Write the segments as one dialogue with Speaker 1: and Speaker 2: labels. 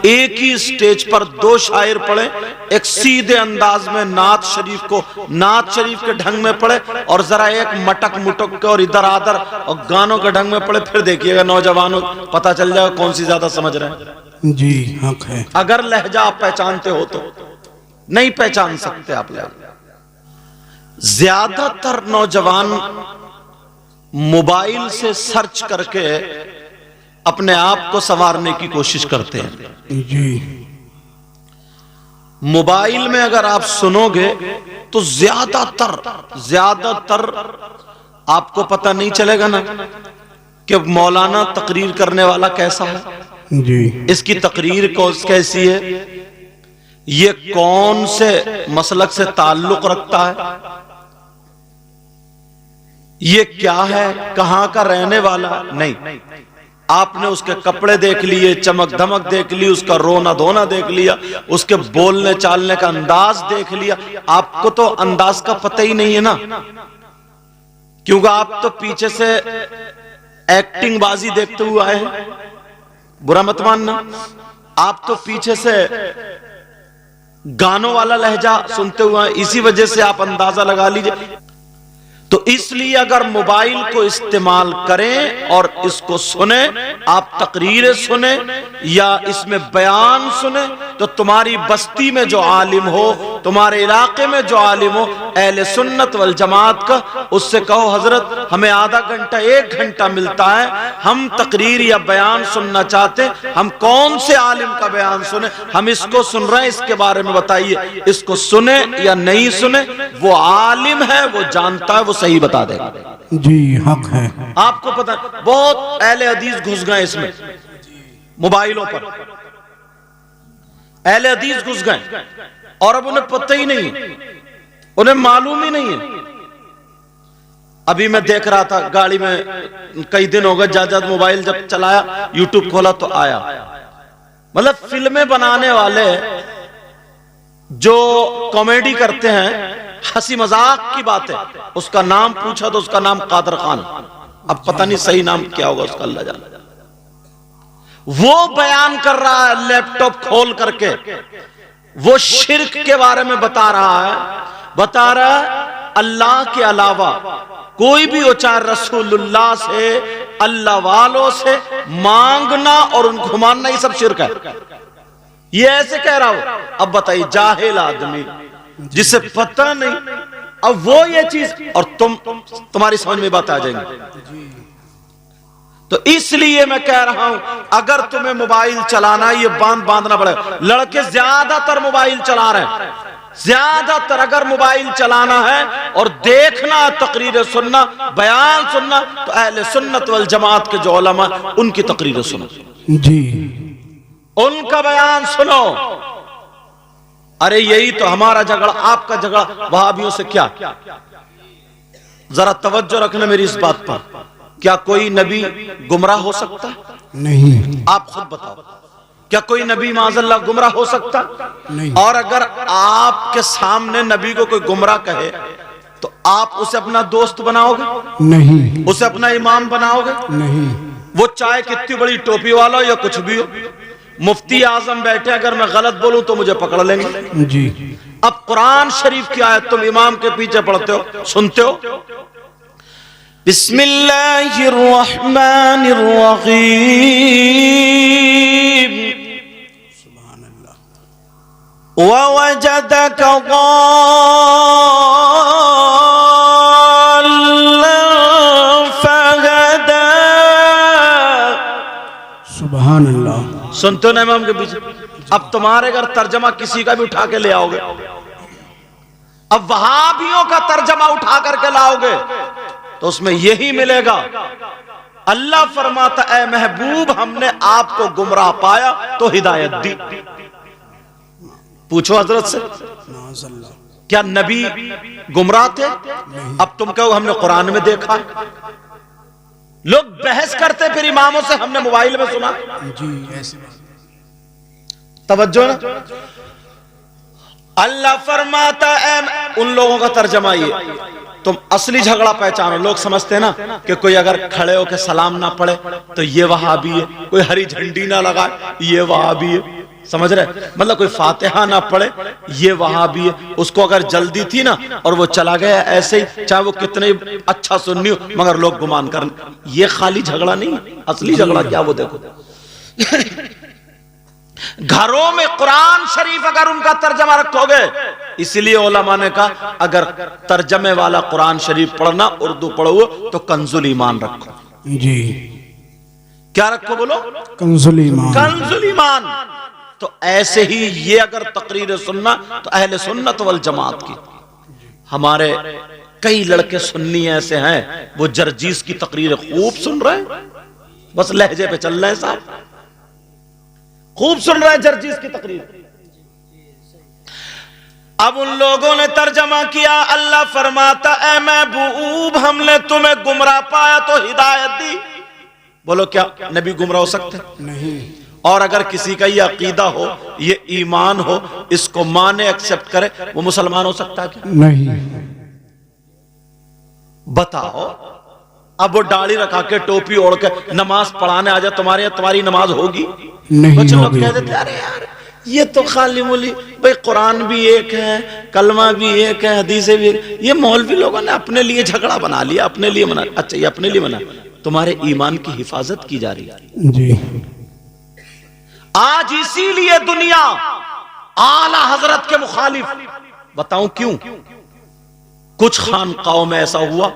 Speaker 1: एक ही स्टेज पर दो शायर पढ़े, एक सीधे अंदाज में नात शरीफ को नात शरीफ के ढंग में पढ़े और जरा एक मटक मुटक के और इधर आधर और गानों के ढंग में पढ़े, फिर देखिएगा नौजवानों पता चल जाएगा कौन सी ज्यादा समझ रहे हैं।
Speaker 2: जी हक है।
Speaker 1: अगर लहजा आप पहचानते हो तो, नहीं पहचान सकते आप लहजा। ज्यादातर नौजवान मोबाइल से सर्च करके अपने आप को संवारने की कोशिश करते हैं।
Speaker 2: जी
Speaker 1: मोबाइल में अगर आप सुनोगे तो ज्यादातर आपको पता नहीं चलेगा ना कि मौलाना तकरीर करने वाला कैसा है,
Speaker 2: जी
Speaker 1: इसकी तकरीर कैसी है, ये कौन से मसलक से ताल्लुक रखता है, ये क्या है, कहां का रहने वाला। नहीं, आपने उसके कपड़े देख लिए, चमक धमक देख ली, उसका रोना धोना देख लिया, उसके बोलने चालने का अंदाज देख लिया। आपको तो अंदाज का पता ही नहीं है ना, क्योंकि आप तो पीछे से एक्टिंग बाजी देखते हुए आए हैं। बुरा मत मानना, आप तो पीछे से गानों वाला लहजा सुनते हुए, इसी वजह से आप अंदाजा लगा लीजिए। तो इसलिए अगर मोबाइल को इस्तेमाल करें और इसको सुने, आप तकरीरें सुने या इसमें बयान सुने, तो तुम्हारी बस्ती में जो आलिम हो, तुम्हारे इलाके में जो आलिम हो अहले सुन्नत वल जमात का, उससे कहो हजरत हमें आधा घंटा एक घंटा मिलता है, हम तकरीर या बयान सुनना चाहते, हम कौन से आलिम का बयान सुने, हम इसको सुन रहे हैं, इसके बारे में बताइए, इसको सुने या नहीं सुने, वो आलिम है, वो जानता है, वो सही बता देगा।
Speaker 2: जी हक है।
Speaker 1: आपको पता, बहुत अहले हदीस घुस गए इसमें, मोबाइलों पर अहले हदीस घुस गए और अब उन्हें पता ही नहीं, उन्हें मालूम ही नहीं है। अभी मैं देख रहा था गाड़ी में, कई दिन हो गए, ज्यादा मोबाइल जब चलाया, यूट्यूब खोला तो आया, मतलब फिल्में बनाने वाले जो कॉमेडी करते हैं, हंसी मजाक की बात है, उसका नाम पूछा तो उसका नाम कादर खान, अब पता नहीं सही नाम क्या होगा उसका, अल्लाह जाने। वो बयान कर रहा है लैपटॉप खोल करके, वो शिर्क के बारे में बता रहा है अल्लाह के अलावा कोई भी हो, चाहे रसूलुल्लाह से, अल्लाह वालों से मांगना और उनको मानना, ये सब शिर्क है। ये ऐसे कह रहा हो। अब बताइए, जाहिल आदमी जिसे पता नहीं, अब वो ये चीज, और तुम्हारी समझ में बात आ जाएंगी। तो इसलिए मैं कह रहा हूं, अगर तुम्हें मोबाइल चलाना, ये बांधना पड़ेगा। लड़के ज्यादातर मोबाइल चला रहे हैं, ज्यादातर अगर मोबाइल चलाना है और देखना, तकरीरें सुनना, बयान सुनना, तो अहले सुन्नत वल जमात के जो उलमा, उनकी तकरीरें सुनो,
Speaker 2: जी
Speaker 1: उनका बयान सुनो। अरे यही तो हमारा झगड़ा, आपका झगड़ा वहाबियों से क्या। जरा तवज्जो रखना मेरी इस बात पर, क्या कोई नबी गुमराह हो सकता?
Speaker 2: नहीं।
Speaker 1: आप खुद बताओ, क्या कोई नबी माज़अल्लाह गुमराह हो सकता?
Speaker 2: नहीं।
Speaker 1: और अगर आपके सामने नबी को कोई गुमराह कहे तो आप उसे अपना दोस्त बनाओगे?
Speaker 2: नहीं।
Speaker 1: उसे अपना इमाम बनाओगे?
Speaker 2: नहीं।
Speaker 1: वो चाहे कितनी बड़ी टोपी वाला हो या कुछ भी हो, मुफ्ती आजम बैठे, अगर मैं गलत बोलूं तो मुझे पकड़ लेंगे।
Speaker 2: जी।
Speaker 1: अब कुरान शरीफ की आयत तुम इमाम के पीछे पढ़ते हो, सुनते हो, बिस्मिल्लाहिर्रहमानिर्रहीम, ववजदक फहदा।
Speaker 2: सुभान अल्लाह।
Speaker 1: सुनते हो ना इमाम के पीछे? अब तुम्हारे अगर तर्जमा किसी का भी उठा के ले आओगे, अब वहाबियों का तर्जमा उठा करके लाओगे तो उसमें यही मिलेगा, अल्लाह फरमाता ऐ महबूब हमने आपको गुमराह पाया तो हिदायत दी। पूछो हजरत से, क्या नबी गुमराह थे? अब तुम कहो हमने कुरान में देखा। लोग बहस करते फिर इमामों से, हमने मोबाइल में सुना।
Speaker 2: जी ऐसे
Speaker 1: तवज्जो ना। अल्लाह फरमाता है, उन लोगों का तर्जमा ये, तुम असली झगड़ा पहचानो। लोग समझते हैं ना कि कोई अगर खड़े होकर सलाम ना पढ़े तो ये वहाबी है, कोई हरी झंडी ना लगाए ये वहाबी है। समझ रहे? मतलब कोई फातिहा ना पढ़े ये वहां भी है। उसको अगर जल्दी थी ना और वो चला गया ऐसे ही, चाहे वो कितने अच्छा सुन्नी हो, मगर लोग गुमान कर, ये खाली झगड़ा नहीं, असली झगड़ा क्या वो देखो। घरों में कुरान शरीफ अगर उनका तर्जमा रखोगे, इसलिए उलमा ने कहा अगर तर्जमे वाला कुरान शरीफ पढ़ना, उर्दू पढ़ो तो कंजुल ईमान रखो।
Speaker 2: जी,
Speaker 1: क्या रखो बोलो?
Speaker 2: कंजुल ईमान।
Speaker 1: कंजुल ईमान। तो ऐसे ही ये अगर तकरीर सुनना तो अहले सुन्नत वल जमात की। हमारे कई लड़के सुन्नी ऐसे हैं, वो जरजीस की तकरीर खूब सुन रहे हैं, बस लहजे पे चल रहे हैं साहब, खूब सुन रहे हैं जरजीस की तकरीर। अब उन लोगों ने तर्जमा किया, अल्लाह फरमाता ऐ महबूब हमने तुम्हें गुमराह पाया तो हिदायत दी। बोलो क्या नबी गुमराह हो सकते?
Speaker 2: नहीं।
Speaker 1: और अगर किसी का ये अकीदा हो, ये ईमान हो, इसको माने एक्सेप्ट करे, वो मुसलमान हो सकता है क्या?
Speaker 2: नहीं।
Speaker 1: बताओ। अब वो दाढ़ी रखा के टोपी ओढ़ के नमाज पढ़ाने आ जाए तुम्हारे, तुम्हारी नमाज होगी?
Speaker 2: नहीं
Speaker 1: कुछ लोग
Speaker 2: होगी।
Speaker 1: कह देते अरे यार ये तो खाली मूली, भाई कुरान भी एक है, कलमा भी एक है, हदीसें भी एक। ये मौलवी लोगों ने अपने लिए झगड़ा बना लिया, अपने लिए बना। अच्छा ये अपने लिए बना, तुम्हारे ईमान की हिफाजत की जा रही है।
Speaker 2: जी।
Speaker 1: आज इसीलिए दुनिया आला हजरत के मुखालिफ, बताऊं क्यों? कुछ खानकाओं में ऐसा हुआ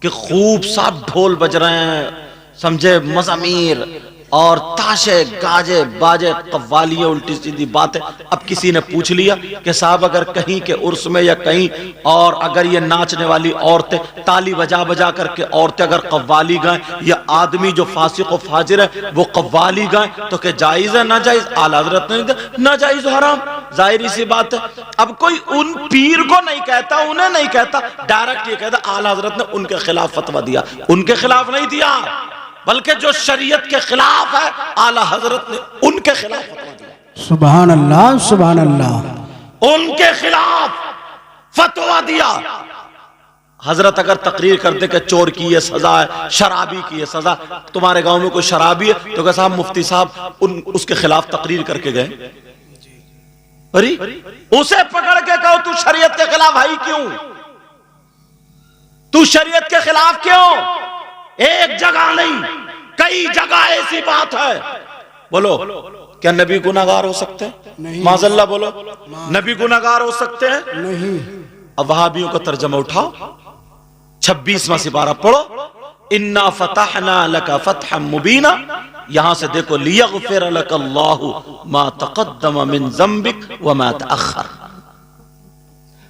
Speaker 1: कि खूब सा ढोल बज रहे हैं, समझे, मज़ामीर और ताशे गाजे बाजे कव्वालियां, उल्टी सीधी बातें। अब किसी ने पूछ लिया कि साहब अगर कहीं के उर्स में या कहीं और अगर ये नाचने वाली औरतें ताली बजा बजा करके औरतें अगर कव्वाली गाएं, या आदमी जो फासिक व फाजिर है वो कव्वाली गाएं, तो क्या जायज है ना जायज? आला हज़रत ने ना जायज हराम, जाहिर सी बात है। अब कोई उन पीर को नहीं कहता, उन्हें नहीं कहता, डायरेक्ट ये कहता आला हज़रत ने उनके खिलाफ फतवा दिया। उनके खिलाफ नहीं दिया, बल्कि जो शरीयत के खिलाफ है आला हजरत ने उनके खिलाफ फतवा दिया।
Speaker 2: सुभान अल्लाह, सुभान अल्लाह।
Speaker 1: उनके खिलाफ फतवा दिया। हजरत अगर तकरीर करते कि चोर की ये सजा है, शराबी की ये सजा, तुम्हारे गांव में कोई शराबी है तो क्या साहब मुफ्ती साहब उसके खिलाफ तकरीर करके गए? अरे उसे पकड़ के कहो तू शरीयत के खिलाफ आई क्यों? तू शरीयत के खिलाफ क्यों? एक जगह नहीं, कई जगह ऐसी बात है। बोलो क्या नबी गुनाहगार हो सकते हैं? माज़अल्लाह बोलो, नबी गुनाहगार हो सकते हैं?
Speaker 2: नहीं।
Speaker 1: अब वहाबियों का तर्जमा उठाओ, 26वां सिपारा पढ़ो, इन्ना फतहना लका फतहम मुबीना। यहां से देखो, लियगफिर लकल्लाहु मा तक़द्दम मिन ज़म्बिक व मा तअख़्ख़र।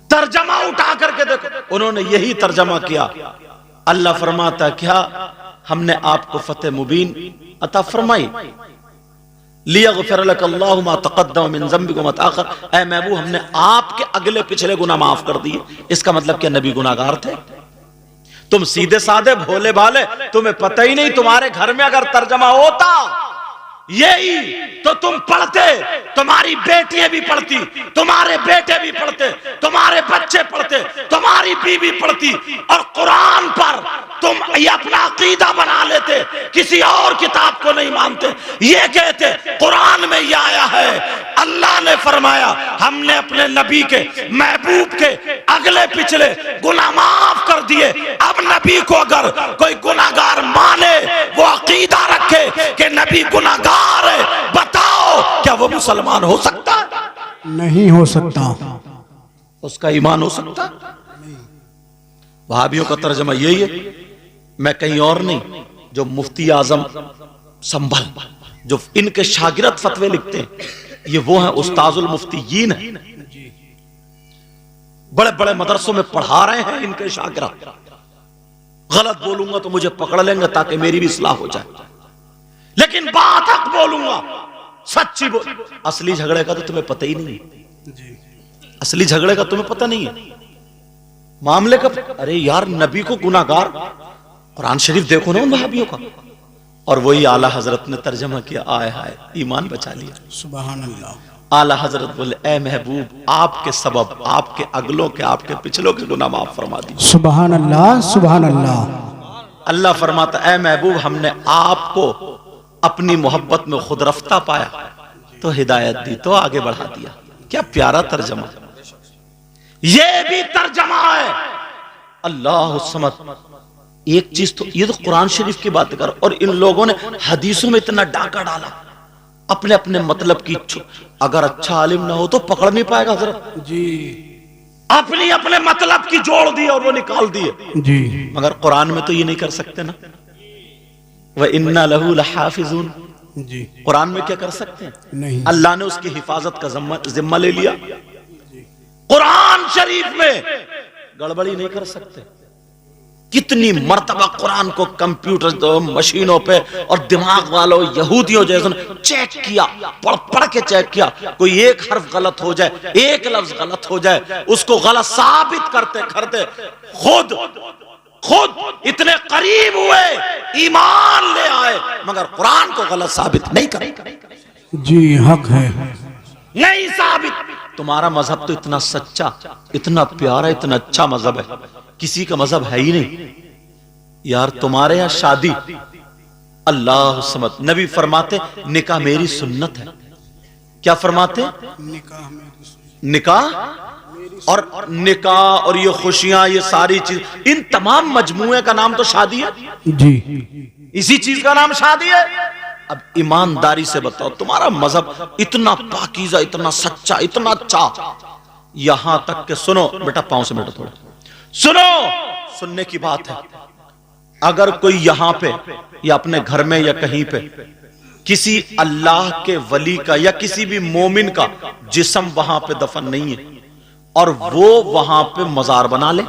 Speaker 1: तर्जमा उठा करके देखो, उन्होंने यही तर्जमा किया। अल्लाह फरमाता क्या हमने आपको फतेह मुबीन अता फरमाई, लियगफिर लकल्लाहु मा तक़द्दम मिन ज़म्बिक व मा तअख़्ख़र। ऐ महबूब हमने आपके अगले पिछले गुनाह माफ कर दिए। इसका मतलब क्या नबी गुनाहगार थे? तुम सीधे साधे भोले भाले, तुम्हें पता ही नहीं। तुम्हारे घर में अगर तर्जमा होता यही तो तुम पढ़ते, तुम्हारी बेटियां भी पढ़ती, तुम्हारे बेटे भी पढ़ते, तुम्हारे बच्चे पढ़ते, तुम्हारी बीवी पढ़ती, और कुरान पर तुम ये अपना अकीदा बना लेते, किसी और किताब को नहीं मानते। ये कहते कुरान में ये आया है, अल्लाह ने फरमाया हमने अपने नबी के महबूब के अगले पिछले गुनाह माफ कर दिए। अब नबी को अगर कोई गुनाहगार माने, वो अकीदा रखे कि नबी गुनाहगार है, बताओ क्या वो मुसलमान हो सकता है?
Speaker 2: नहीं हो सकता।
Speaker 1: उसका ईमान हो सकता? वहाबियों का तर्जमा यही है, मैं कहीं और नहीं। जो मुफ्ती आजम संभल, जो इनके शागिर्द फतवे लिखते हैं, ये वो हैं उस्ताजुल मुफ्तीयीन है, बड़े बड़े मदरसों में पढ़ा रहे हैं इनके शागिर्द। गलत बोलूंगा तो मुझे पकड़ लेंगे ताकि मेरी भी इस्लाह हो जाए, लेकिन बात हक बोलूंगा, सच्ची बोल। असली झगड़े का तो तुम्हें पता ही नहीं है, असली झगड़े का तुम्हें पता नहीं है, मामले का। अरे यार नबी को गुनाहगार, कुरान शरीफ देखो ना उन वहाबियों का, और वही आला हजरत ने तर्जमा किया, आए हाय ईमान बचा लिया।
Speaker 2: सुभान अल्लाह।
Speaker 1: आला हजरत बोले ऐ महबूब आपके सबब आपके अगलों के आपके पिछलों के गुनाह माफ फरमा दी।
Speaker 2: सुभान अल्लाह, सुभान अल्लाह।
Speaker 1: अल्लाह फरमाता ऐ महबूब हमने आपको अपनी मोहब्बत में खुद रफ्ता पाया, तो हिदायत दी तो आगे बढ़ा दिया। क्या प्यारा तर्जमा, ये भी तर्जमा है। अल्लाह समद। एक चीज तो ये तो कुरान शरीफ की बात कर, और इन लोगों ने हदीसों में इतना डाका डाला अपने अपने मतलब की। अगर अच्छा आलिम ना हो तो पकड़ नहीं पाएगा हजरत
Speaker 2: जी,
Speaker 1: अपनी अपने मतलब की जोड़ दी और वो निकाल दिए
Speaker 2: जी।
Speaker 1: मगर कुरान में तो ये नहीं कर सकते ना। वह इन्ना लहू लहाफिजून,
Speaker 2: जी
Speaker 1: कुरान में क्या कर सकते हैं?
Speaker 2: नहीं।
Speaker 1: अल्लाह ने उसकी हिफाजत का जिम्मा ले लिया। कुरान शरीफ में गड़बड़ी नहीं कर सकते। कितनी मर्तबा कुरान को कंप्यूटर मशीनों पे और दिमाग वालों यहूदियों जैसे चेक किया, पढ़ पढ़ के चेक किया। कोई एक हर्फ गलत हो जाए, एक लफ्ज गलत हो जाए, उसको गलत साबित करते करते खुद इतने करीब हुए, ईमान ले आए, मगर कुरान को गलत साबित नहीं करे।
Speaker 2: जी हक है।
Speaker 1: नहीं साबित। तुम्हारा मजहब तो इतना सच्चा, इतना प्यारा, इतना अच्छा मजहब है, किसी का मजहब है ही नहीं यार। तुम्हारे यहां शादी, अल्लाह समद, नबी फरमाते निकाह मेरी सुन्नत है। क्या फरमाते? निकाह और निकाह और ये खुशियां, ये सारी चीज, इन तमाम मजमूए का नाम तो शादी है
Speaker 2: जी।
Speaker 1: इसी चीज का नाम शादी है। अब ईमानदारी से बताओ, तुम्हारा मजहब इतना पाकीज़ा, इतना सच्चा, इतना अच्छा, यहां तक के सुनो बेटा, पांव से बेटा थोड़ा सुनो, सुनने की बात है। अगर कोई यहां पे या अपने घर में या कहीं पे किसी अल्लाह के वली का या किसी भी मोमिन का जिस्म वहां पे दफन नहीं है और वो वहां पे मजार बना ले,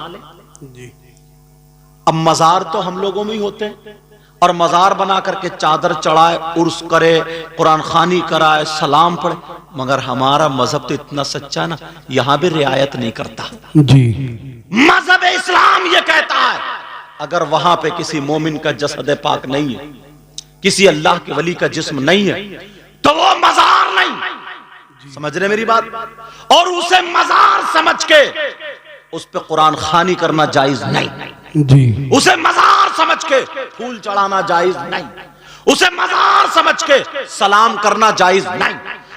Speaker 1: अब मजार तो हम लोगों में ही होते हैं, और मजार बना करके चादर चढ़ाए, उर्स करे, कुरान खानी कराए, सलाम पढ़े, मगर हमारा मजहब तो इतना सच्चा है ना, यहां भी रियायत नहीं करता
Speaker 2: जी।
Speaker 1: मजहब इस्लाम ये कहता है अगर वहां पे किसी मोमिन का जसद पाक नहीं है, किसी अल्लाह के वली का जिस्म नहीं है, तो वो मजार नहीं। समझ रहे मेरी बात? और उसे मजार समझ के उस पे कुरान खानी करना जायज नहीं
Speaker 2: जी।
Speaker 1: उसे मजार समझ के फूल चढ़ाना जायज नहीं, उसे मजार समझ के सलाम करना जायज नहीं,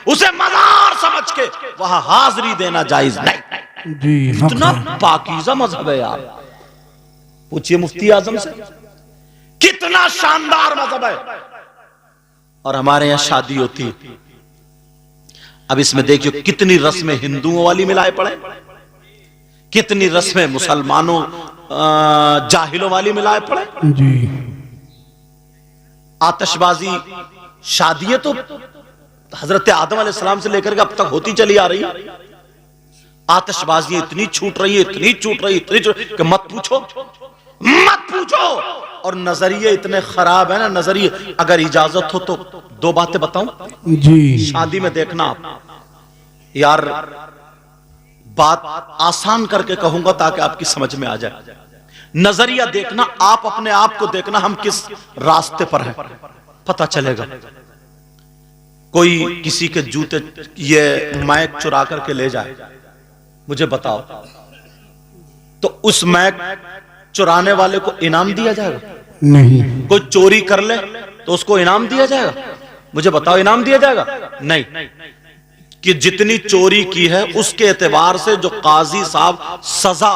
Speaker 1: उसे मजार समझ के वहां हाजिरी देना जायज नहीं
Speaker 2: जी।
Speaker 1: इतना पाकीज़ा मजहब है यार। पूछिए मुफ्ती आजम से, कितना शानदार मजहब है। और हमारे यहां शादी होती है, अब इसमें देखिए कितनी रस्में हिंदुओं वाली मिलाए पड़े, कितनी रस्में मुसलमानों जाहिलों वाली मिलाए पड़े।
Speaker 2: जी।
Speaker 1: आतिशबाजी शादियां तो हजरत आदम अलैहिस्सलाम से लेकर के अब तक होती चली आ रही है। आतिशबाजियां इतनी छूट रही है, इतनी छूट रही, इतनी छूट कि मत पूछो, मत पूछो। और नजरिए इतने खराब है ना, नजरिए। अगर इजाजत हो तो दो बातें बताऊं
Speaker 2: जी।
Speaker 1: शादी में देखना आप यार, बात आसान करके कहूंगा ताकि आपकी समझ में आ जाए। नजरिया देखना, आप अपने आप को देखना, हम किस रास्ते पर हैं पता चलेगा। कोई किसी के जूते ये मैक चुरा करके ले जाए, मुझे बताओ, तो उस मैक चुराने वाले को इनाम दिया जाएगा?
Speaker 2: नहीं।
Speaker 1: कोई चोरी कर ले तो उसको इनाम दिया जाएगा? मुझे बताओ, इनाम दिया जाएगा? नहीं। कि जितनी चोरी की है उसके एतबार से जो काजी साहब सजा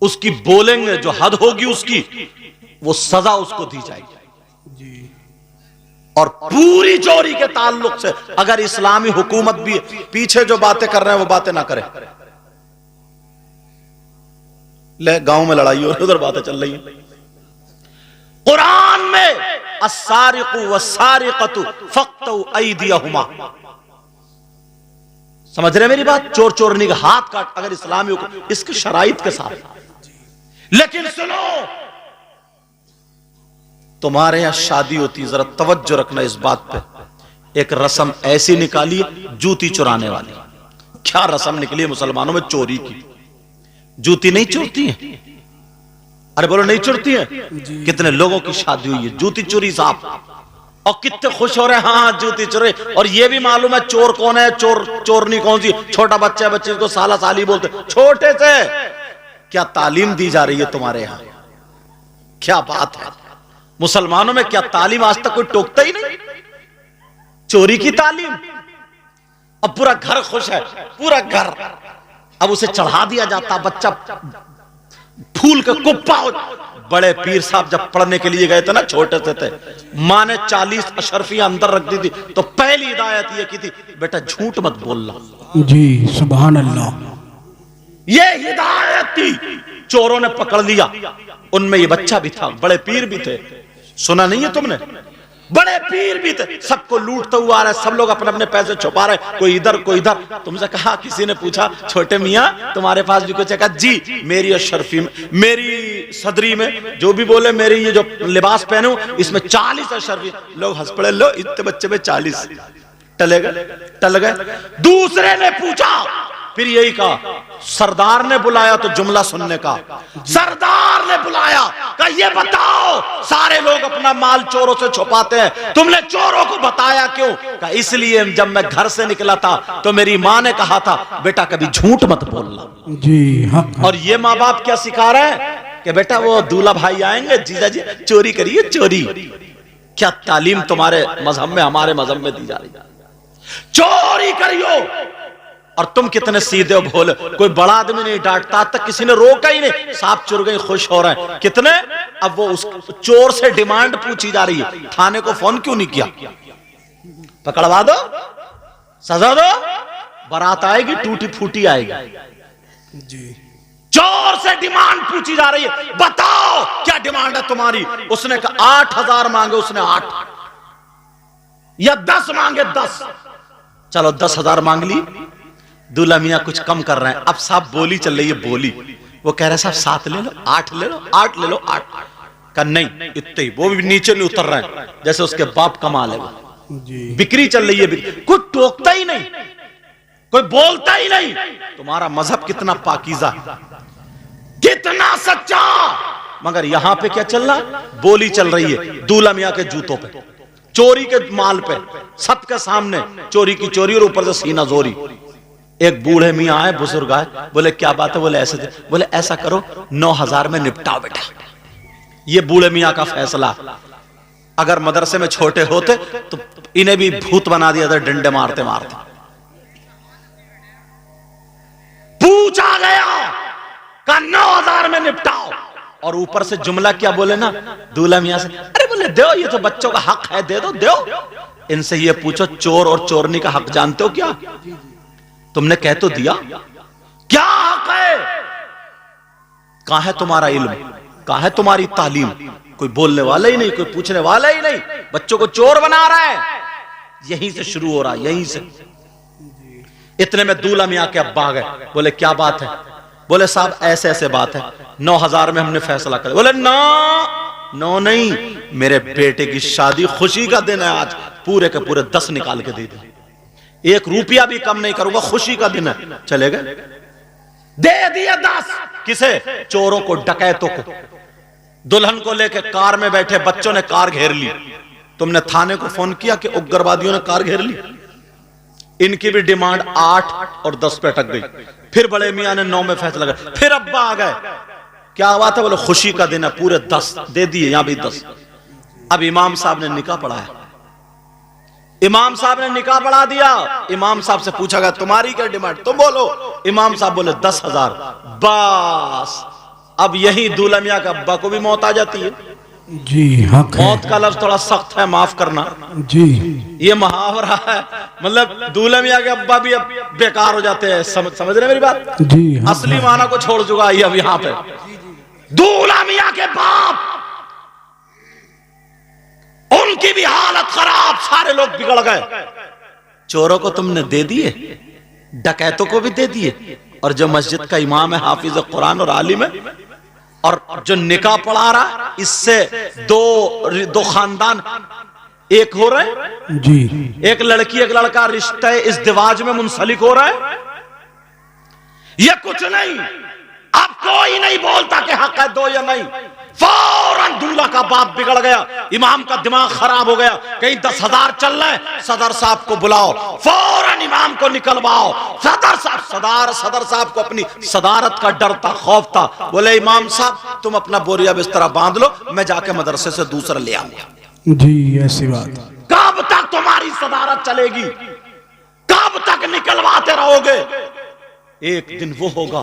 Speaker 1: उसकी बोलेंगे, जो हद होगी उसकी, वो सजा उसको दी जाएगी। और पूरी चोरी के ताल्लुक से अगर इस्लामी हुकूमत भी पीछे जो बातें कर रहे हैं वो बातें ना करे, ले गांव में लड़ाई हो, उधर बातें चल रही है। कुरान में अस्सारिकु वस्सारिकतु फक्तु ऐदियहुमा, समझ रहे मेरी बात? चोर चोरनी का हाथ काट, अगर इस्लामी हुकूमत इसके शराइत के साथ। लेकिन सुनो, तुम्हारे यहां शादी होती, जरा तवज्जो रखना इस बात पे। एक रस्म ऐसी निकाली जूती चुराने वाली। क्या रस्म निकली है मुसलमानों में चोरी की? जूती नहीं चुरती है? अरे बोलो नहीं चुरती है? कितने लोगों की शादी हुई है जूती चोरी साहब, और कितने खुश हो रहे हैं, हाँ जूती चोरी। और ये भी मालूम है चोर कौन है, चोरनी कौन सी। छोटा बच्चा है, बच्चे को साला साली बोलते, छोटे से। क्या तालीम दी जा रही है तुम्हारे यहां? क्या बात है। मुसलमानों में क्या तालीम आज तक कोई टोकता ही नहीं? चोरी की तालीम। अब पूरा घर खुश है, पूरा घर। अब उसे चढ़ा दिया जाता, बच्चा फूल के कुप्पा हो। बड़े पीर साहब जब पढ़ने के लिए गए थे ना, छोटे से थे, माँ ने 40 अशरफियां अंदर रख दी थी, तो पहली हिदायत ये की थी, बेटा झूठ मत बोलना।
Speaker 2: जी सुभान अल्लाह।
Speaker 1: ये हिदायत थी। चोरों ने पकड़ लिया, उनमें ये बच्चा भी था, बड़े पीर भी थे। सुना नहीं है तुमने? बड़े पीर भी थे, सबको लूटता हुआ आ रहा है, सब लोग अपने अपने पैसे छुपा रहे, कोई इधर कोई इधर। तुमसे कहा, किसी ने पूछा, छोटे मियाँ तुम्हारे पास भी कुछ है? कहा जी मेरी अशरफी में, मेरी सदरी में, जो भी बोले, मेरी ये जो लिबास पहनूं इसमें 40 अशरफी। लोग हंस पड़े, लो इतने बच्चे में 40 टल गए। दूसरे ने पूछा, फिर यही कहा, सरदार ने बुलाया तो जुमला सुनने का। सरदार ने बुलाया, कहा ये बताओ, सारे लोग अपना माल चोरों से छुपाते हैं, तुमने चोरों को बताया क्यों? कहा इसलिए जब मैं घर से निकला था तो मेरी माँ ने कहा था, बेटा कभी झूठ मत बोलना।
Speaker 2: जी हक।
Speaker 1: और ये माँ बाप क्या सिखा रहे हैं कि बेटा वो दूल्हा भाई आएंगे, जीजा जी चोरी करिए, चोरी। क्या तालीम तुम्हारे मजहब में, हमारे मजहब में दी जा रही है? चोरी करियो। और तुम कितने सीधे हो, भोले। कोई बड़ा आदमी नहीं डांटता, तक किसी ने रोका ही नहीं, सांप चुर गई, खुश हो रहे हैं कितने। अब वो उस चोर से डिमांड पूछी जा रही है, थाने को फोन क्यों नहीं किया? पकड़वा दो, सजा दो, बारात आएगी, टूटी फूटी आएगी।
Speaker 2: जी
Speaker 1: चोर से डिमांड पूछी जा रही है, बताओ क्या डिमांड है तुम्हारी? उसने कहा 8,000 मांगे, उसने 8, या 10 मांगे 10। चलो 10,000 मांग ली। दूल्हा मियाँ कुछ कम कर रहे हैं, अब साहब बोली चल रही है, बोली। वो कह रहे साहब 7 ले लो, 8 ले लो, 8 ले लो, 8 का नहीं, इतने ही। वो भी नीचे नहीं उतर रहे हैं, जैसे उसके बाप कमा ले।
Speaker 2: जी
Speaker 1: बिक्री चल रही है, कोई टोकता ही नहीं, कोई बोलता ही नहीं। तुम्हारा मजहब कितना पाकीज़ा, कितना सच्चा। मगर यहां पे क्या चल रहा? बोली चल रही है दूल्हा मियाँ के जूतों पे, चोरी के माल पे, सबके सामने चोरी की चोरी, और ऊपर से सीना जोरी। एक बूढ़े मियाँ आए, बुजुर्ग आए, बोले क्या बात है? बोले ऐसे थे। बोले ऐसा करो 9,000 में निपटाओ बेटा। ये बूढ़े मियाँ का फैसला। अगर मदरसे में छोटे होते तो इन्हें भी भूत बना दिया था, डंडे मारते मारते। पूछा गया, कहा 9,000 में निपटाओ। और ऊपर से जुमला क्या बोले ना दूल्हा मियाँ से, अरे बोले दो, ये तो बच्चों का हक है, दे दो, दो। इनसे ये पूछो, चोर और चोरनी का हक जानते हो क्या? तुमने कह तो दिया, क्या हक है? कहां है तुम्हारा इल्म, कहां है तुम्हारी तालीम? कोई बोलने वाला ही नहीं, कोई पूछने वाला ही नहीं, बच्चों को चोर बना रहा है। यहीं से शुरू हो रहा है, यहीं से। इतने में दूल्हा मियाँ के अब्बा आ गए, बोले क्या बात है? बोले साहब ऐसे ऐसे बात है, 9,000 में हमने फैसला कर। बोले नो नहीं, मेरे बेटे की शादी, खुशी का दिन है आज, पूरे के पूरे 10 निकाल के दे दे, 1 रुपया भी कम नहीं करूंगा, खुशी का दिन है। चले गए, दे दिया 10। किसे? चोरों को, डकैतों को। दुल्हन को लेके कार में बैठे बच्चों ने कार घेर ली। तुमने थाने को फोन किया कि उग्रवादियों ने कार घेर ली? इनकी भी डिमांड 8 और 10 पे अटक गई। फिर बड़े मियाँ ने 9 में फैसला कर। फिर अब्बा आ गए, क्या बात है? बोले खुशी का दिन है, पूरे 10 दे दिए, यहां भी 10। अब इमाम साहब ने निकाह पढ़ाया, इमाम साहब ने निकाह पढ़ा दिया। इमाम साहब से पूछा गया तुम्हारी क्या डिमांड, तुम बोलो। इमाम साहब बोले 10,000। बस अब यही दूल्हा मियाँ का अब्बा को भी मौत आ जाती है।
Speaker 2: जी हक है।
Speaker 1: मौत का लफ्ज थोड़ा सख्त है, माफ करना।
Speaker 2: जी
Speaker 1: ये मुहावरा है, मतलब दूल्हा मियाँ के अब्बा भी अब बेकार हो जाते हैं। समझ रहे मेरी बात?
Speaker 2: जी
Speaker 1: असली माना को छोड़ चुका है अब यहाँ पे। दूल्हा मियाँ के बाप, उनकी भी हालत खराब, सारे लोग बिगड़ गए। चोरों को तुमने दे दिए, डकैतों को भी दे दिए, और जो मस्जिद का इमाम है, हाफिज कुरान और आलिम है, और जो निकाह पढ़ा रहा, इससे दो खानदान एक हो रहे।
Speaker 2: जी
Speaker 1: एक लड़की एक लड़का रिश्ते इज़्दिवाज में मुंसलिक हो रहा है। ये कुछ नहीं, अब कोई नहीं बोलता कि हक है, दो या नहीं। फौरन दूल्हा का बाप बिगड़ गया, इमाम का दिमाग खराब हो गया, कहीं 10,000 चल रहे हैं, सदर साहब को बुलाओ, फौरन इमाम को निकलवाओ। सदर साहब को अपनी सदारत का डर था, खौफ था। बोले इमाम साहब तुम अपना बोरिया बिस्तरा बांध लो, मैं जाके मदरसे से दूसरा ले आऊंगा।
Speaker 2: जी ऐसी बात।
Speaker 1: कब तक तुम्हारी सदारत चलेगी? कब तक निकलवाते रहोगे? एक दिन वो होगा,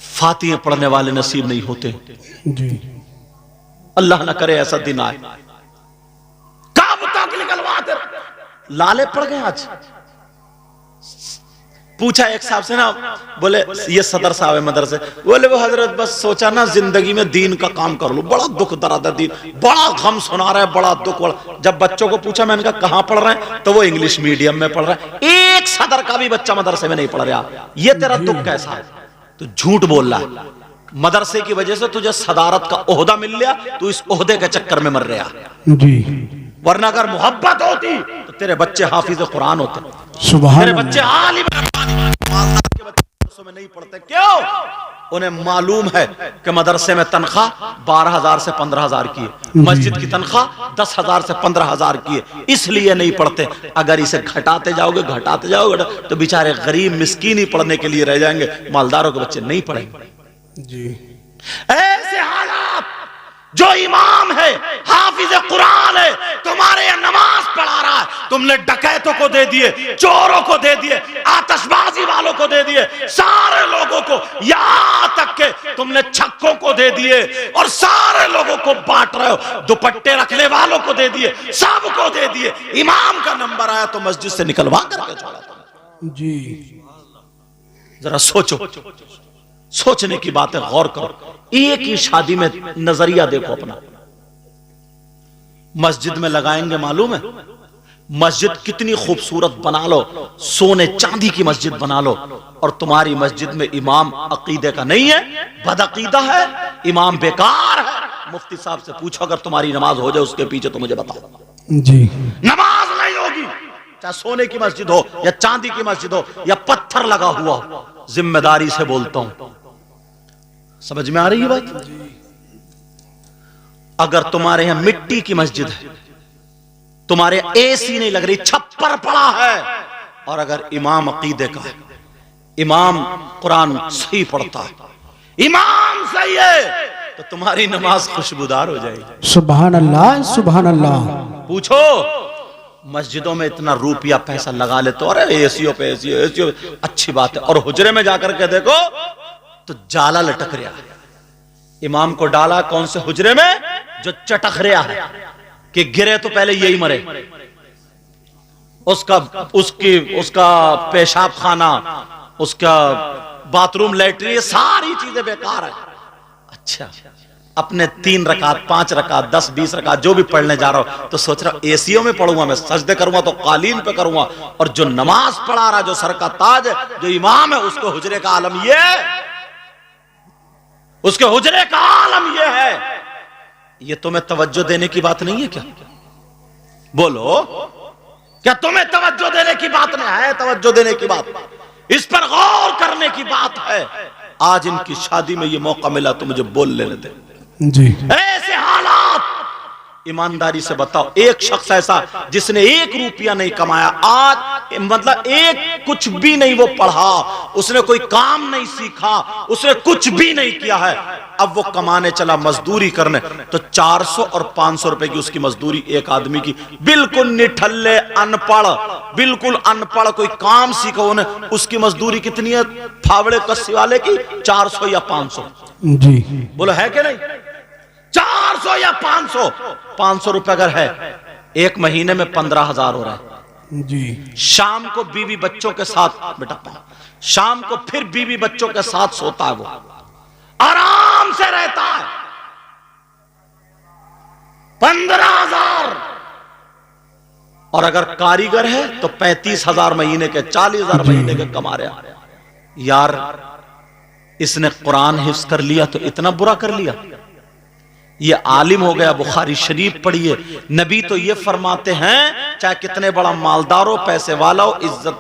Speaker 1: फातिहा पढ़ने वाले नसीब नहीं होते।
Speaker 2: जी
Speaker 1: अल्लाह ना करे ऐसा दिन आए। कब तक निकलवाते? लाले पड़ गए। आज पूछा एक साहब से ना, बोले ये सदर साहब है मदरसे, बोले वो हजरत बस सोचा ना जिंदगी में दीन का काम कर लो, बड़ा दुख दर्द है, दीन बड़ा गम सुना रहा है, बड़ा दुख। जब बच्चों को पूछा मैंने कहा कहां पढ़ रहे हैं, तो वो इंग्लिश मीडियम में पढ़ रहा है। एक सदर का भी बच्चा मदरसे में नहीं पढ़ रहा। ये तेरा दुख कैसा है? तो झूठ बोल रहा है। मदरसे की वजह से तुझे सदारत का ओहदा मिल गया, तू इस ओहदे के चक्कर में मर रहा।
Speaker 2: जी
Speaker 1: वरना अगर मोहब्बत होती तो तेरे बच्चे हाफिज कुरान होते,
Speaker 2: सुभान
Speaker 1: तेरे बच्चे आलिम के बच्चे में नहीं पढ़ते। क्यों? उन्हें मालूम है कि मदरसे में तनख्वाह 12,000 से 15,000 की है, मस्जिद की तनख्वाह 10,000 से 15,000 की है, इसलिए नहीं पढ़ते। अगर इसे घटाते जाओगे तो बेचारे गरीब मिस्कीन ही पढ़ने के लिए रह जाएंगे, मालदारों के बच्चे नहीं पढ़ेंगे।
Speaker 2: जी
Speaker 1: ऐसे हालात, जो इमाम है, हाफिज कुरान है, तुम्हारे यहाँ नमाज पढ़ा रहा है, तुमने डकैतों को दे दिए, चोरों को दे दिए, आतिशबाजी वालों को दे दिए, सारे लोगों को, यहां तक के तुमने छक्कों को दे दिए और सारे लोगों को बांट रहे हो, दुपट्टे रखने वालों को दे दिए, सबको दे दिए। इमाम का नंबर आया तो मस्जिद से निकलवा करके छोड़ा।
Speaker 2: जी
Speaker 1: जरा सोचो, सोचने की बात है, गौर करो। एक ही शादी में नजरिया देखो अपना। मस्जिद में लगाएंगे, मालूम है मस्जिद कितनी खूबसूरत बना लो, सोने चांदी की मस्जिद बना लो, और तुम्हारी मस्जिद में इमाम अकीदे का नहीं है, बदअकीदा है, इमाम बेकार है। मुफ्ती साहब से पूछो अगर तुम्हारी नमाज हो जाए उसके पीछे, तो मुझे बताओ।
Speaker 2: जी
Speaker 1: नमाज नहीं होगी, चाहे सोने की मस्जिद हो या चांदी की मस्जिद हो या पत्थर लगा हुआ हो। जिम्मेदारी से बोलता हूं, समझ में आ रही है बात? अगर तुम्हारे यहां मिट्टी की मस्जिद है, तुम्हारे एसी नहीं लग रही, छप्पर पड़ा है, और अगर इमाम अकीदे का है, इमाम कुरान सही पढ़ता है, इमाम सही है, तो तुम्हारी नमाज खुशबूदार हो जाएगी।
Speaker 2: सुभान अल्लाह, सुभान अल्लाह।
Speaker 1: पूछो, मस्जिदों में इतना रुपया पैसा लगा ले तो, अरे एसीओ पे एसीओ, अच्छी बात है, और हुजरे में जाकर के देखो तो जाला लटक रहा है। इमाम को डाला कौन से हुजरे में? जो चटक रहा है कि गिरे तो पहले यही मरे, उसका पेशाब खाना, उसका बाथरूम, लैट्रिन, सारी चीजें बेकार है। अच्छा, अपने 3 रकात 5 रकात 10 20 रकात जो भी पढ़ने जा रहा हूं, तो सोच रहा हूं एसीओ में पढ़ूंगा, मैं सजदे करूंगा तो कालीन पे करूंगा, और जो नमाज पढ़ा रहा, जो सर का ताज है, जो इमाम है, उसको हुजरे का आलम ये है, उसके हुजरे का आलम ये है। ये तुम्हें तवज्जो देने की बात नहीं है क्या? बोलो, क्या तुम्हें तवज्जो देने की बात नहीं है? तवज्जो देने की बात, इस पर गौर करने की बात है। आज इनकी शादी में ये मौका मिला तो मुझे बोल लेने दे।
Speaker 2: जी
Speaker 1: ऐसे हालात, ईमानदारी से बताओ, एक शख्स ऐसा जिसने 1 रुपया नहीं कमाया, आज मतलब एक कुछ भी नहीं वो पढ़ा, उसने कोई काम नहीं सीखा, उसने कुछ भी नहीं किया है, अब वो कमाने चला, मजदूरी करने, तो 400 और 500 रुपए की उसकी मजदूरी एक आदमी की, बिल्कुल निठल्ले, अनपढ़, बिल्कुल अनपढ़, कोई काम सीखा उन्हें, उसकी मजदूरी कितनी है? फावड़े कस्सी वाले की 400 या 500।
Speaker 2: जी
Speaker 1: बोलो है कि नहीं? 400 या 500, 500 रुपए अगर है, एक महीने में 15,000 हो रहा है।
Speaker 2: जी
Speaker 1: शाम को बीवी बच्चों के साथ, बेटा शाम को फिर बीवी बच्चों के साथ सोता है, वो आराम से रहता है, 15,000। और अगर कारीगर है तो 35,000 महीने के, 40,000 महीने के कमा रहा। यार, इसने कुरान हिफ्ज कर लिया तो इतना बुरा कर लिया, ये आलिम हो गया, बुखारी शरीफ पढ़िए। नबी तो ये फरमाते हैं, चाहे कितने बड़ा मालदार हो, पैसे वाला हो, इज्जत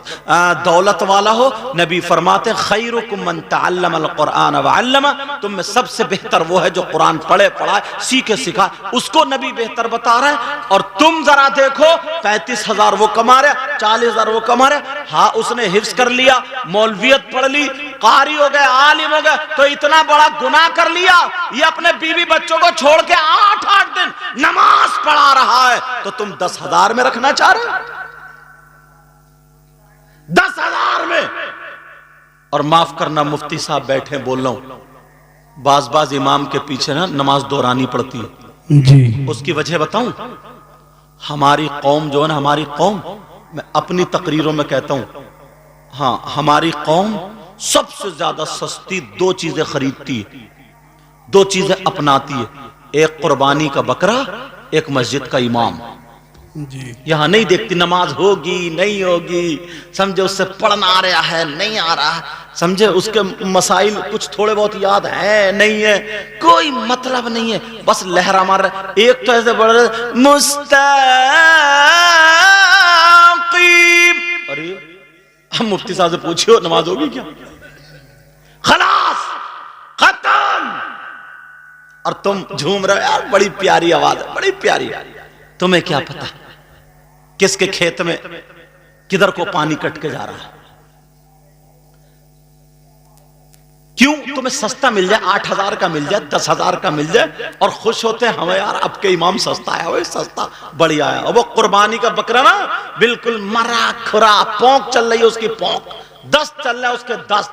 Speaker 1: दौलत वाला हो, नबी फरमाते हैं खैरुकुम मन तअल्लमल कुरान व अल्लमा, तुम में सबसे बेहतर वो है जो कुरान पढ़े, पढ़ाए, सीखे, सिखाए, उसको नबी बेहतर बता रहे हैं। और तुम जरा देखो, 35,000 वो कमा रहे, 40,000 वो कमा रहे। हाँ, उसने हिफ्ज कर लिया, मौलवियत पढ़ ली, कारी हो गए, आलिम हो गए, तो इतना बड़ा गुनाह कर लिया। ये अपने बीवी बच्चों को छोड़ के 8-8 दिन नमाज पढ़ा रहा है, तो तुम 10,000 में रखना चाह रहे हो? 10,000 में। और माफ करना मुफ्ती साहब बैठे, बोल रहा हूं, बाज इमाम के पीछे ना नमाज दोहरानी पड़ती है
Speaker 2: जी।
Speaker 1: उसकी वजह बताऊं? हमारी कौम जो है ना, हमारी कौम, मैं अपनी तकरीरों में कहता हूं, हाँ, हमारी कौम सबसे ज्यादा सस्ती 2 चीजें खरीदती है, 2 चीजें अपनाती है। एक कुर्बानी का बकरा, एक मस्जिद का इमाम।
Speaker 2: जी।
Speaker 1: यहां नहीं देखती नमाज होगी नहीं होगी, समझे उससे पढ़ना आ रहा है नहीं आ रहा, समझे उसके मसाइल कुछ थोड़े बहुत याद है नहीं है, कोई मतलब नहीं है, बस लहरा मार रहे। एक तो ऐसे बढ़ रहे मुस्तकीम, अरे हम मुफ्ती साहब से पूछियो नमाज होगी क्या? खलास, खत्म। और तुम झूम रहे हो, यार बड़ी प्यारी आवाज है, बड़ी प्यारी। तुम्हें क्या पता किसके खेत में किधर को पानी कट के जा रहा है? क्यों? तुम्हें सस्ता मिल जाए, 8,000 का मिल जाए, 10,000 का मिल जाए, और खुश होते हैं हमें, यार अब के इमाम सस्ता आया, वही सस्ता बढ़िया आया। और वो कुर्बानी का बकरा ना बिल्कुल मरा खुरा, पोंक चल रही है उसकी, पोंक 10 चल रहा है उसके 10,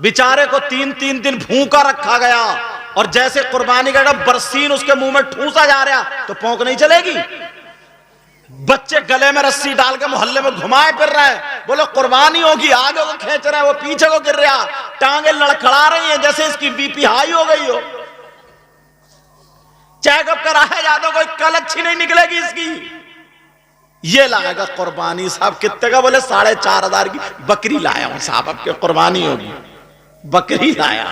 Speaker 1: बेचारे को 3-3 दिन भूखा रखा गया, और जैसे कुर्बानी का बरसीन उसके मुंह में ठूसा जा रहा, तो पोंक नहीं चलेगी? बच्चे गले में रस्सी डाल के मोहल्ले में घुमाए फिर रहे हैं, बोलो कुर्बानी होगी, आगे को खींच रहा है, वो पीछे को गिर रहा, टांगे लड़खड़ा रही हैं जैसे इसकी बीपी हाई हो गई हो। चेकअप कराया जाता, कोई कल अच्छी नहीं निकलेगी इसकी। ये लाएगा कुर्बानी साहब, कितने का? बोले 4,500 की बकरी लाया हूं साहब, अब के कुर्बानी होगी, बकरी लाया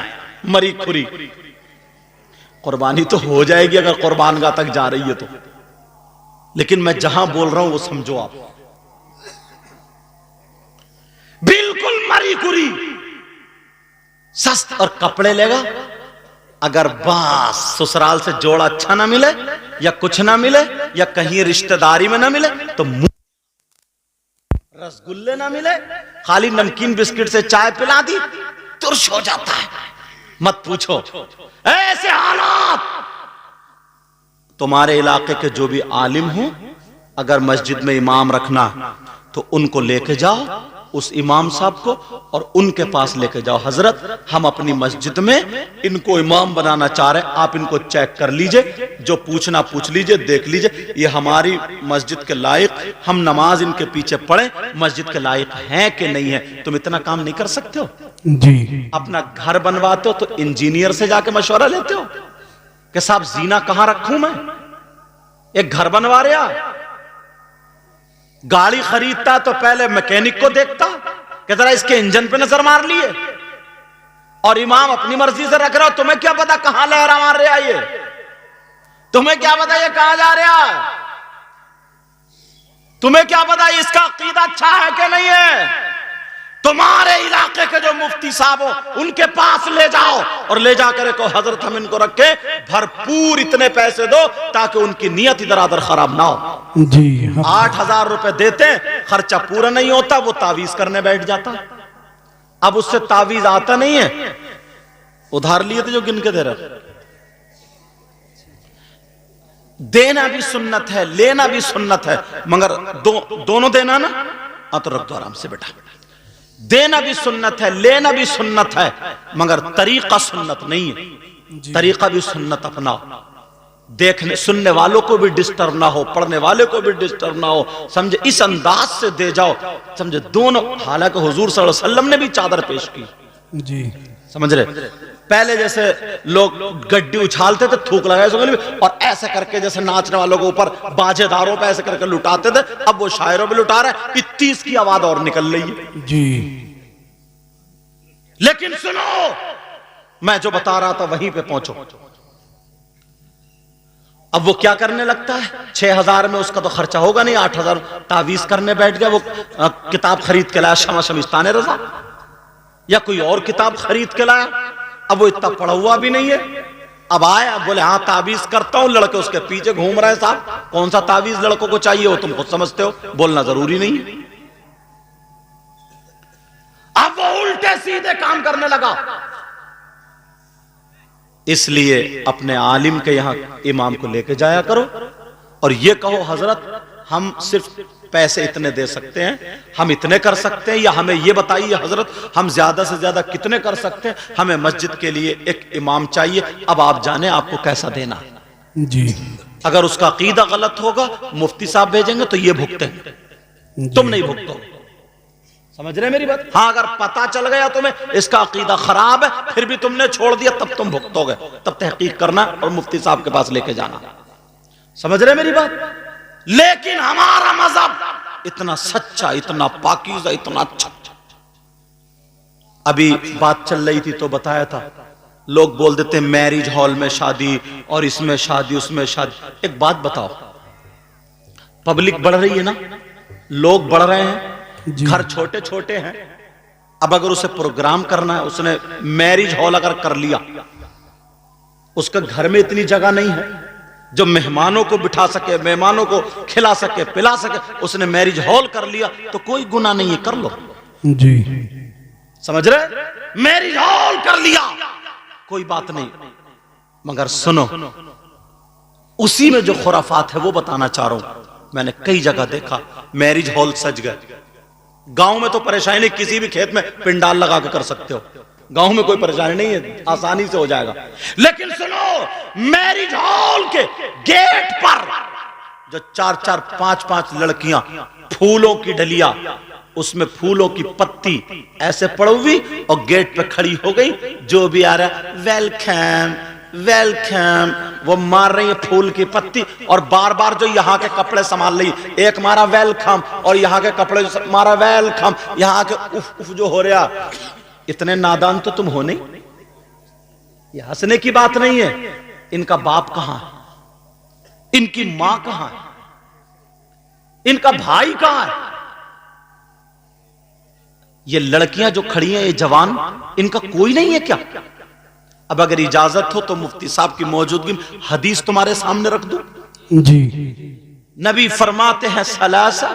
Speaker 1: मरी खुरी। कुर्बानी तो हो जाएगी अगर कुर्बानगाह तक जा रही है तो, लेकिन मैं जहां बोल रहा हूं वो समझो आप, बिल्कुल मरी कुरी सस्त। और कपड़े लेगा, अगर बस ससुराल से जोड़ा अच्छा ना मिले, या कुछ ना मिले, या कहीं रिश्तेदारी में ना मिले, तो रसगुल्ले ना मिले, खाली नमकीन बिस्किट से चाय पिला दी, तुर्श हो जाता है। मत पूछो, ऐसे हालात। तुम्हारे इलाके के जो भी आलिम हो, अगर मस्जिद में इमाम रखना तो उनको लेके जाओ, उस इमाम साहब को, और उनके पास लेके जाओ, हजरत हम अपनी मस्जिद में इनको इमाम बनाना चाह रहे हैं, आप इनको चेक कर लीजिए, जो पूछना पूछ लीजिए, देख लीजिए ये हमारी मस्जिद के लायक, हम नमाज इनके पीछे पढ़े, मस्जिद के लायक हैं कि नहीं है। तुम इतना काम नहीं कर सकते हो?
Speaker 2: जी।
Speaker 1: अपना घर बनवाते हो तो इंजीनियर से जाके मशवरा लेते हो कि साहब जीना कहां रखूं मैं? एक घर बनवा रहा, गाड़ी खरीदता तो पहले मैकेनिक को देखता कि जरा इसके इंजन पे नजर मार लिए, और इमाम अपनी मर्जी से रख रहा हो, तुम्हें क्या पता कहां लहरा मार रहा है ये? तुम्हें क्या पता ये कहां जा रहा है? तुम्हें क्या पता इसका अकीदा अच्छा है कि नहीं है? तुम्हारे इलाके के जो मुफ्ती साहब हो उनके पास ले जाओ, और ले जाकर को हजरत हम इनको रखे, भरपूर इतने पैसे दो ताकि उनकी नियत इधर आधर खराब ना हो।
Speaker 2: जी।
Speaker 1: 8,000 रुपए देते, खर्चा पूरा नहीं होता, वो तावीज करने बैठ जाता। अब उससे तावीज आता नहीं है, उधार लिए थे जो गिन के दे रहे। देना भी सुन्नत है, लेना भी सुन्नत है, मगर दोनों देना ना। तो रख दो आराम से बेटा। देना भी सुन्नत है, लेना भी सुन्नत है, मगर तरीका सुन्नत नहीं है। तरीका भी सुन्नत अपनाओ, देखने सुनने वालों को भी डिस्टर्ब ना हो, पढ़ने वाले को भी डिस्टर्ब ना हो, समझे, इस अंदाज से दे जाओ, समझे, दोनों। हालांकि हुजूर सल्लल्लाहु अलैहि वसल्लम ने भी चादर पेश की,
Speaker 2: जी,
Speaker 1: समझ रहे। पहले जैसे लोग गड्डी उछालते थे, थूक लगाए और ऐसे करके जैसे नाचने वालों को ऊपर बाजेदारों पे ऐसे करके लुटाते थे, अब वो शायरों पे लुटा रहे, इतनी इसकी आवाज और निकल रही है।
Speaker 2: जी।
Speaker 1: लेकिन सुनो, मैं जो बता रहा था वहीं पे पहुंचो। अब वो क्या करने लगता है? 6,000 में उसका तो खर्चा होगा नहीं, 8,000 तावीज करने बैठ गया। वो किताब खरीद के लाया, शमा शमिस्तान रजा, या कोई और किताब खरीद के लाया। अब वो इतना पढ़ा हुआ भी नहीं है। अब आया, बोले हाँ तावीज करता हूं, लड़के उसके पीछे घूम रहे हैं। साहब कौन सा तावीज लड़कों को चाहिए वो तुम खुद समझते हो, बोलना जरूरी नहीं है। अब वो उल्टे सीधे गंदे काम करने लगा। इसलिए अपने आलिम के यहां इमाम को लेके जाया करो और ये कहो हजरत हम सिर्फ पैसे इतने दे सकते हैं, हम इतने कर सकते हैं, या हमें ये बताइए हजरत हम ज्यादा से ज्यादा कितने कर सकते हैं, हमें मस्जिद के लिए एक इमाम चाहिए, अब आप जाने आपको कैसा देना है।
Speaker 2: जी।
Speaker 1: अगर उसका अकीदा गलत होगा मुफ्ती साहब भेजेंगे तो ये भुगते, तुम नहीं भुगतो। समझ रहे मेरी बात? हाँ, अगर पता चल गया तुम्हें इसका अकीदा खराब है फिर भी तुमने छोड़ दिया तब तुम भुगतोगे, तब तहकीक करना और मुफ्ती साहब के पास लेके जाना। समझ रहे मेरी बात? लेकिन हमारा मजहब इतना सच्चा, इतना पाकीज़ा, इतना अच्छा। अभी बात चल रही थी तो बताया था, लोग बोल देते मैरिज हॉल में शादी और इसमें शादी उसमें शादी। एक बात बताओ, पब्लिक बढ़ रही है ना, लोग बढ़ रहे हैं, घर छोटे छोटे हैं। अब अगर उसे प्रोग्राम करना है, उसने मैरिज हॉल अगर कर लिया, उसका घर में इतनी जगह नहीं है जो मेहमानों को बिठा सके, मेहमानों को खिला सके पिला सके, उसने मैरिज हॉल कर लिया तो कोई गुनाह नहीं है, कर लो।
Speaker 2: जी।
Speaker 1: समझ रहे? मैरिज हॉल कर लिया कोई बात नहीं, मगर सुनो उसी में जो खुराफात है वो बताना चाह रहा हूं। मैंने कई जगह देखा मैरिज हॉल सज गए। गांव में तो परेशानी नहीं, किसी भी खेत में पिंडाल लगा के कर सकते हो, गांव में कोई परेशानी नहीं है, आसानी से हो जाएगा। लेकिन सुनो, मैरिज हॉल के गेट पर जो 4-4 5-5 लड़कियां, फूलों की डलिया, उसमें फूलों की पत्ती ऐसे पड़ी और गेट पे खड़ी हो गई, जो भी आ रहा है वेलकम वेलकम, वो मार रही है फूल की पत्ती और बार बार जो यहाँ के कपड़े संभाल रही, एक मारा वेलकम और यहाँ के कपड़े मारा वेलकम, यहाँ के उफ उफ जो हो रहा। इतने नादान तो तुम हो नहीं, ये हंसने की बात नहीं है। इनका बाप कहां है, इनकी मां कहां है, इनका भाई कहां है? ये लड़कियां जो खड़ी हैं, ये जवान, इनका कोई नहीं है क्या? अब अगर इजाजत हो तो मुफ्ती साहब की मौजूदगी में हदीस तुम्हारे सामने रख दूं।
Speaker 2: जी।
Speaker 1: नबी फरमाते हैं सलासा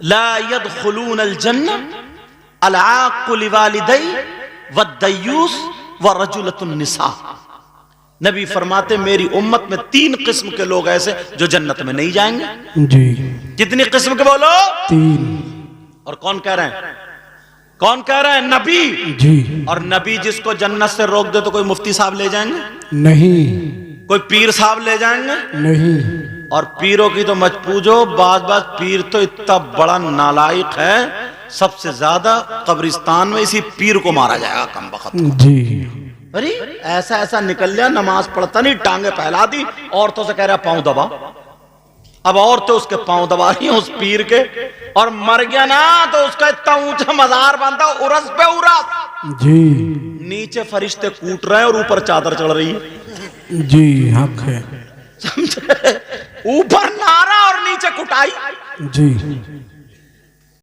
Speaker 1: ला यदखुलून अल जन्नह अल आक़ु लिवालिदै वद्दयूस व रजुलतुन निसा। नबी फरमाते मेरी उम्मत में 3 किस्म के लोग ऐसे जो जन्नत में नहीं जाएंगे।
Speaker 2: जी।
Speaker 1: कितनी किस्म के बोलो?
Speaker 2: 3।
Speaker 1: और कौन कह रहे हैं? कौन कह रहे हैं? नबी।
Speaker 2: जी।
Speaker 1: और नबी जिसको जन्नत से रोक दे तो कोई मुफ्ती साहब ले जाएंगे?
Speaker 2: नहीं।
Speaker 1: कोई पीर साहब ले जाएंगे?
Speaker 2: नहीं।
Speaker 1: और पीरों की तो मत पूछो, बात पीर तो इतना बड़ा नालायक है, सबसे ज्यादा कब्रिस्तान में इसी पीर को मारा जाएगा कमबख्त।
Speaker 2: जी।
Speaker 1: अरे ऐसा ऐसा निकल लिया, नमाज पढ़ता नहीं, टांगे फैला दी, औरतों से कह रहा पांव दबा। अब औरतें उसके पांव दबा रही हैं उस पीर के, और मर गया ना तो उसका इतना ऊंचा मजार बनता, उरस पे उरस।
Speaker 2: जी।
Speaker 1: नीचे फरिश्ते कूट रहे हैं और ऊपर चादर चढ़ रही है।
Speaker 2: जी हक है।
Speaker 1: समझे? ऊपर नारा और नीचे कुटाई।
Speaker 2: जी।